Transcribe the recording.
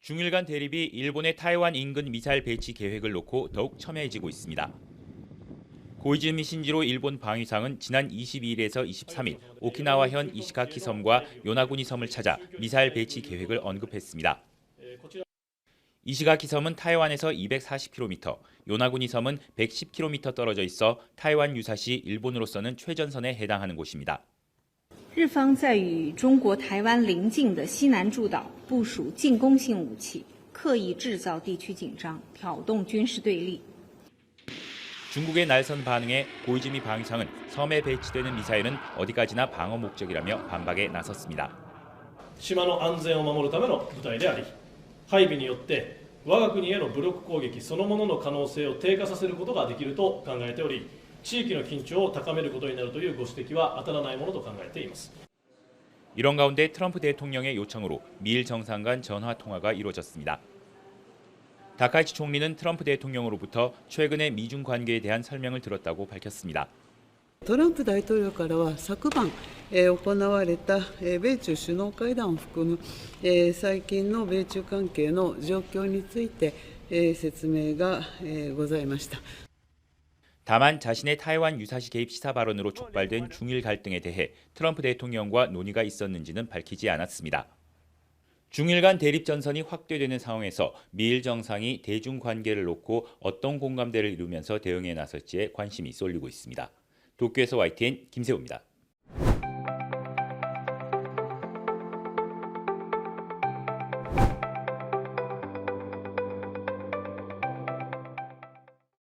중일 간 대립이 일본의 타이완 인근 미사일 배치 계획을 놓고 더욱 첨예해지고 있습니다. 고이즈미 신지로 일본 방위상은 지난 22일에서 23일 오키나와현 이시가키 섬과 요나구니 섬을 찾아 미사일 배치 계획을 언급했습니다. 이시가키 섬은 타이완에서 240km, 요나구니 섬은 110km 떨어져 있어 타이완 유사시 일본으로서는 최전선에 해당하는 곳입니다. 日方在与中国台湾邻近的西南诸岛部署进攻性武器，刻意制造地区紧张，挑动军事对立。 중국의 날선 반응에 고이즈미 방위상은 섬에 배치되는 미사일은 어디까지나 방어 목적이라며 반박에 나섰습니다. 島の安全を守るための部隊であり、配備によって我が国への武力攻撃そのものの可能性を低下させることができると考えており、地域の緊張を高めることになるというご指摘は当たらないものと考えています。 이런 가운데 트럼프 대통령의 요청으로 미일 정상 간 전화 통화가 이루어졌습니다. 다카이치 총리는 트럼프 대통령으로부터 최근의 미중 관계에 대한 설명을 들었다고 밝혔습니다. トランプ大統領からは昨晩、行われた、米中首脳会談を含む、最近の米中関係の状況について、説明が、ございました。 다만 자신의 타이완 유사시 개입 시사 발언으로 촉발된 중일 갈등에 대해 트럼프 대통령과 논의가 있었는지는 밝히지 않았습니다. 중일 간 대립 전선이 확대되는 상황에서 미일 정상이 대중 관계를 놓고 어떤 공감대를 이루면서 대응에 나설지에 관심이 쏠리고 있습니다. 도쿄에서 YTN 김세호입니다.